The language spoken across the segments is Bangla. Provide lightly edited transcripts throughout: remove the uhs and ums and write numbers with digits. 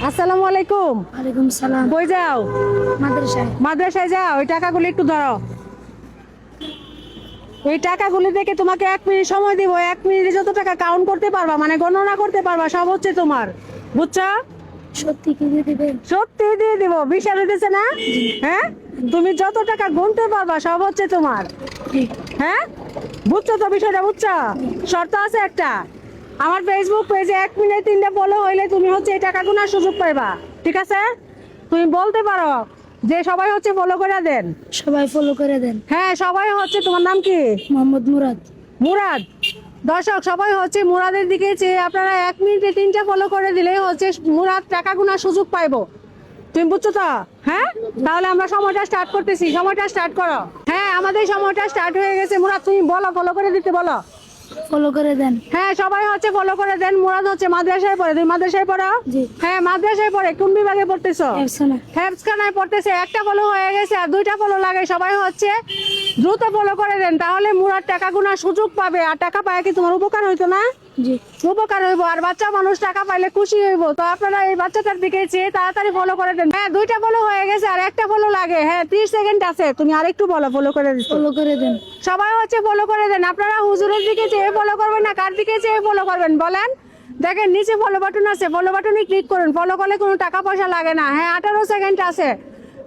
আসসালামু আলাইকুম। ওয়ালাইকুম সালাম। কই যাও? মাদ্রাসায়। মাদ্রাসায় যাও। ওই টাকাগুলো একটু ধরো। এই টাকাগুলো দেখে তোমাকে 1 মিনিট সময় দিব। 1 মিনিটে যত টাকা কাউন্ট করতে পারবা, মানে গণনা করতে পারবা, সব হচ্ছে তোমার। বুঝছো? সত্যি কি দিয়ে দিবেন? সত্যি দিয়ে দিব। বিশাল হইতেছে না? হ্যাঁ, তুমি যত টাকা গুনতে পারবা সব হচ্ছে তোমার। জি। হ্যাঁ, বুঝছো তো বিষয়টা? বুঝছো? শর্ত আছে একটা। আমার ফেসবুক পেজে 1 মিনিট 3টা ফলো হইলে তুমি হচ্ছে এই টাকা গোনার সুযোগ পাইবা। ঠিক আছে? তুমি বলতে পারো যে সবাই হচ্ছে ফলো করে দেন। সবাই ফলো করে দেন। হ্যাঁ, সবাই হচ্ছে। তোমার নাম কি? মোহাম্মদ মুরাদ। মুরাদ। দর্শক সবাই হচ্ছে মুরাদের দিকে চেয়ে আপনারা 1 মিনিটে 3টা ফলো করে দিলেই হচ্ছে মুরাদ টাকা গোনার সুযোগ পাইবো। তুমি বুঝছো তো? হ্যাঁ, তাহলে আমরা সময়টা স্টার্ট করতেছি। সময়টা স্টার্ট করো। হ্যাঁ, আমাদের সময়টা স্টার্ট হয়ে গেছে। মুরাদ তুমি বলো, ফলো করে দিতে বলো। ফলো করে দেন। হ্যাঁ, সবাই হচ্ছে ফলো করে দেন। মুরাদ হচ্ছে মাদ্রাসায় পড়ে। তুমি মাদ্রাসায় পড়ো? জি। হ্যাঁ, মাদ্রাসায় পড়ে। কোন বিভাগে পড়তেছো? একসাথে। হেফজখানায় পড়তেছে। একটা ফলো হয়ে গেছে, আর 2টা ফলো লাগে। সবাই হচ্ছে দ্রুত ফলো করে দেন, তাহলে মুরাদ টাকা গোনার সুযোগ পাবে। আর টাকা পায় কি তোমার উপকার হইতো না? জি। উপকার হইব। আর বাচ্চা মানুষ টাকা পাইলে খুশি হইব। তো আপনারা এই বাচ্চাটার দিকে চেয়ে তাড়াতাড়ি ফলো করে দেন। হ্যাঁ, 2টা ফলো হয়ে গেছে, আর একটা ফলো লাগে। হ্যাঁ, 30 সেকেন্ড আছে। তুমি আরেকটু বলো, ফলো করে দিচ্ছ। ফলো করে দেন। সবাই হচ্ছে ফলো করে দেন। আপনারা হুজুরের দিকে চেয়ে ফলো করবেন না কার দিকে চেয়ে ফলো করবেন বলেন? দেখেন নিচে ফলো বাটন আছে, ফলো বাটনে ক্লিক করুন। ফলো করলে কোনো টাকা পয়সা লাগে না। হ্যাঁ, 18 সেকেন্ড আছে।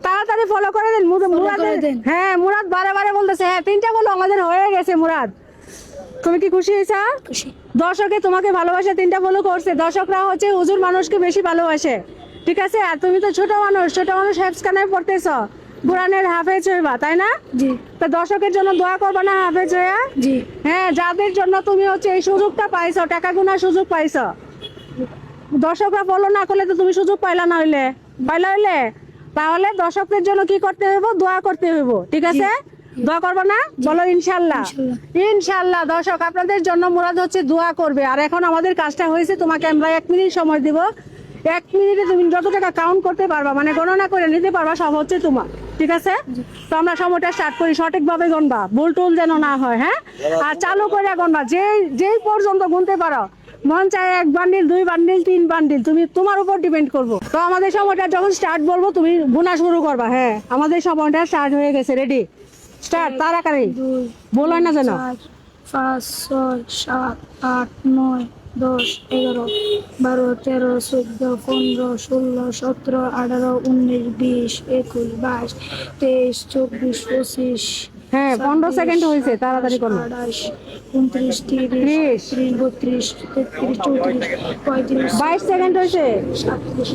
তাড়াতাড়ি ফলো করে দেন। মুরাদ। করে দেন। হ্যাঁ, মুরাদ বারে বারে বলতেছে। হ্যাঁ, 3টা ফলো আমাদের হয়ে গেছে। মুরাদ, তুমি কি খুশি হয়েছা? খুশি। দর্শকে তোমাকে ভালোবাসে, 3টা ফলো করছে। দর্শকরা হচ্ছে হুজুর মানুষকে বেশি ভালোবাসে। ঠিক আছে? আর তুমি তো ছোট মানুষ, হেফজখানায় পড়তেছ, কোরআনের হাফেজ হইবা, তাই না? জি। তা দর্শকের জন্য দোয়া করবা না হাফেজ হইয়া? জি। হ্যাঁ, যাদের জন্য তুমি হচ্ছে এই সুযোগটা পাইছো, টাকা গোনার সুযোগ পাইছো। দর্শকরা ফলো না করলে তো তুমি সুযোগ পাইলা না হইলে, তাহলে দর্শকদের জন্য কি করতে হইব? দোয়া করতে হইব। ঠিক আছে? দোয়া করবো না? বলো ইনশাল্লাহ। ইনশাল্লাহ। ইনশাল্লাহ। দর্শক আপনাদের জন্য মুরাদ হচ্ছে দোয়া করবে। আর এখন আমাদের কাজটা হয়েছে, তোমাকে আমরা 1 মিনিট সময় দিব। 1 মিনিটে তুমি যত টাকা কাউন্ট করতে পারবা, মানে গণনা করে নিতে পারবা, সব হচ্ছে তোমার। ঠিক আছে? তো আমরা সময়টা স্টার্ট করি। সঠিকভাবে গণবা, ভুল টুল যেন না হয়। হ্যাঁ, আর চালু করে গণবা। যেই পর্যন্ত গুনতে পারো। মন চায় 1 বান্ডিল, 2 বান্ডিল, 3 বান্ডিল, তুমি তোমার উপর ডিপেন্ড করবো। তো আমাদের সময়টা যখন স্টার্ট বলবো তুমি গুনা শুরু করবা। হ্যাঁ, আমাদের সময়টা স্টার্ট হয়ে গেছে। রেডি? স্টার্ট। তাড়াতাড়ি 2, বলো না যেন। 4, 5, 6, 7, 8, 9, 10, 11, 12, 13, 14, 15, 16, 17, 18, 19, 20, 21, 22, 23, 24, 25, হ্যাঁ, 15 সেকেন্ড হয়েছে। তাড়াতাড়ি করো। 28, 29, 30, 30, 32, 33, 34, 35, 22 সেকেন্ড হয়েছে। 37,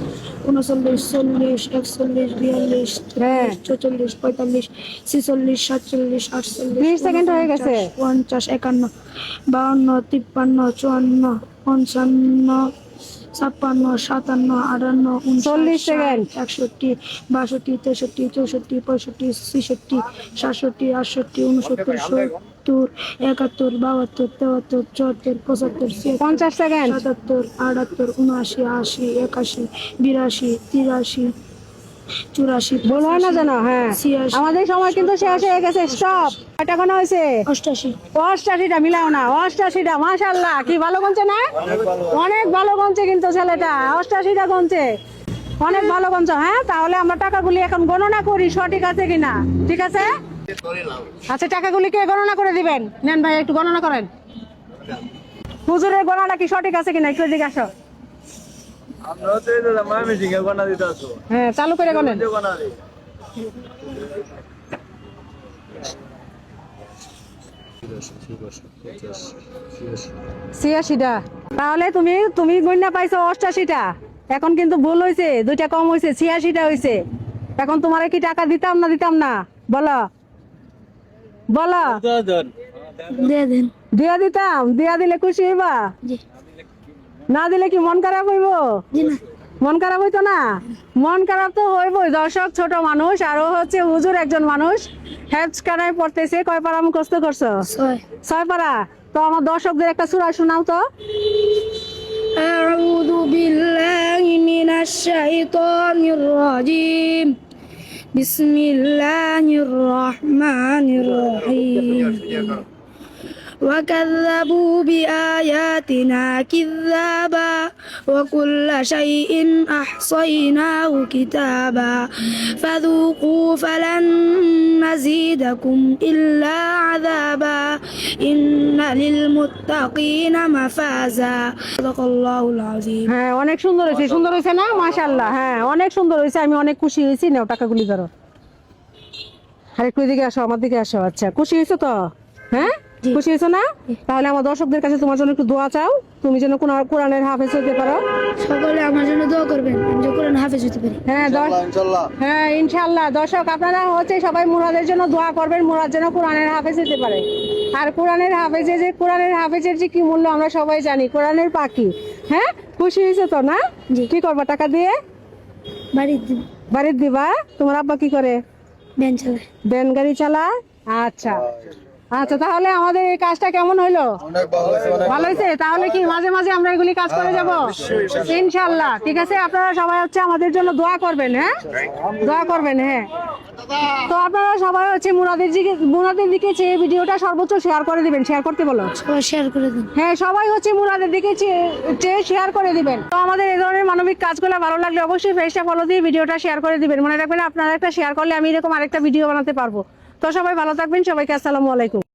39, 40, 41, 42, হ্যাঁ। 43, 44, 46, 47, 48, 20 সেকেন্ড হয়ে গেছে। 50, 51, 52, 53, 54, 55, 56, 57, 58, 40 সেকেন্ড। 61, 62, 63, 64, 65, 66, 67, 68, 69, 70, 71, 72, 73, 74, 75, 50 সেকেন্ড। 77, 78, 79, 80, 81, 82, 83, 84, ভুল হয় না যেন। হ্যাঁ, 86, আমাদের সময় কিন্তু শেষ হয়ে গেছে। স্টপ। কয়টা গোনা হয়েছে? 88, 88টা। মিলাও না। 88টা। মাশাআল্লাহ, কি ভালো গুনছে না? অনেক ভালো গুনছে কিন্তু ছেলেটা। 88টা গুনছে। অনেক ভালো গুনছো। হ্যাঁ, তাহলে আমরা টাকাগুলি এখন গণনা করি সঠিক আছে কিনা। ঠিক আছে? আচ্ছা, টাকাগুলি কে গণনা করে দিবেন? নেন ভাই, একটু গণনা করেন। হুজুরের গণনা কি সঠিক আছে কিনা একটু এদিকে আসো। আমরা তো এটা ময়মনসিংহে গোনা দিতে আসো। হ্যাঁ, চালু করে গণেন। গোনা দিই। 86টা। তাহলে তুমি তুমি গণনা পাইছো 88টা। এখন কিন্তু ভুল হয়েছে, 2টা কম হয়েছে। 86টা হয়েছে। এখন তোমারে কি টাকা দিতাম না দিতাম না? বলো বলো। দিয়ে দেন। দিয়া দিতাম। দিয়া দিলে খুশি হইবা? জি। না দিলে কি মন খারাপ হইব? জি না। মন খারাপ হইতো না? মন খারাপ তো হইবই। দর্শক ছোট মানুষ, আর ও হচ্ছে হুজুর একজন মানুষ। হেফজখানায় পড়তেছে। কয় পারা মুখস্থ করছো? 6। 6 পারা। তো আমার দর্শকদের একটা সূরা শোনাও তো। أعوذ بالله من الشيطان الرجيم بسم الله الرحمن الرحيم وكذبوا بآياتنا كذابا وكل شيء أحصيناه كتابا فذوقوا فلن نزيدكم إلا عذابا إن للمتقين مفازا صدق الله العظيم হ্যাঁ অনেক সুন্দর হয়েছে, সুন্দর হয়েছে না? মাশাআল্লাহ, হ্যাঁ অনেক সুন্দর হয়েছে, আমি অনেক খুশি হয়েছি। নাও টাকাগুলি ধরো, আর একটু এদিকে আসো, আমার দিকে আসো। আচ্ছা খুশি হয়েছো তো? হ্যাঁ খুশি হয়েছো না? তাহলে আমার দর্শকদের কাছে তোমার জন্য একটু দোয়া চাও, তুমি যেন কোরআনের হাফেজ হতে পারো। সকলে আমার জন্য দোয়া করবেন, আমি যেন কোরআন হাফেজ হতে পারি। হ্যাঁ ইনশাআল্লাহ। হ্যাঁ ইনশাআল্লাহ। দর্শক আপনারা হচ্ছে সবাই মুরাদের জন্য দোয়া করবেন, মুরাদ যেন কোরআনের হাফেজ হতে পারে। আর কোরআনের হাফেজের যে কি মূল্য আমরা সবাই জানি, কোরআনের পাখি। হ্যাঁ খুশি হয়েছে তো না? জি। কি করবা টাকা দিয়ে? বাড়ির দিবা? তোমার আব্বা কি করে? ব্যান চালায়। ভ্যান গাড়ি চালায়? আচ্ছা আচ্ছা, তাহলে আমাদের এই কাজটা কেমন হইলো? অনেক ভালো হয়েছে, অনেক ভালো হয়েছে। তাহলে কি মাঝে মাঝে আমরা এগুলি কাজ করে যাব ইনশাআল্লাহ? ঠিক আছে, আপনারা সবাই হচ্ছে আমাদের জন্য দোয়া করবেন। হ্যাঁ দোয়া করবেন। হ্যাঁ তো আপনারা সবাই হচ্ছে মুরাদের দিকে চেয়ে ভিডিওটা সর্বোচ্চ শেয়ার করে দিবেন। শেয়ার করতে বলো। সবাই শেয়ার করে দিন। হ্যাঁ সবাই হচ্ছে মুরাদের দিকে চেয়ে শেয়ার করে দিবেন। তো আমাদের এই ধরনের মানবিক কাজগুলো ভালো লাগলে অবশ্যই পেজটা ফলো দিয়ে ভিডিওটা শেয়ার করে দিবেন। মনে রাখবেন আপনারা একটা শেয়ার করলে আমি এরকম আরেকটা ভিডিও বানাতে পারবো। তো সবাই ভালো থাকবেন, সবাইকে আসসালামু আলাইকুম।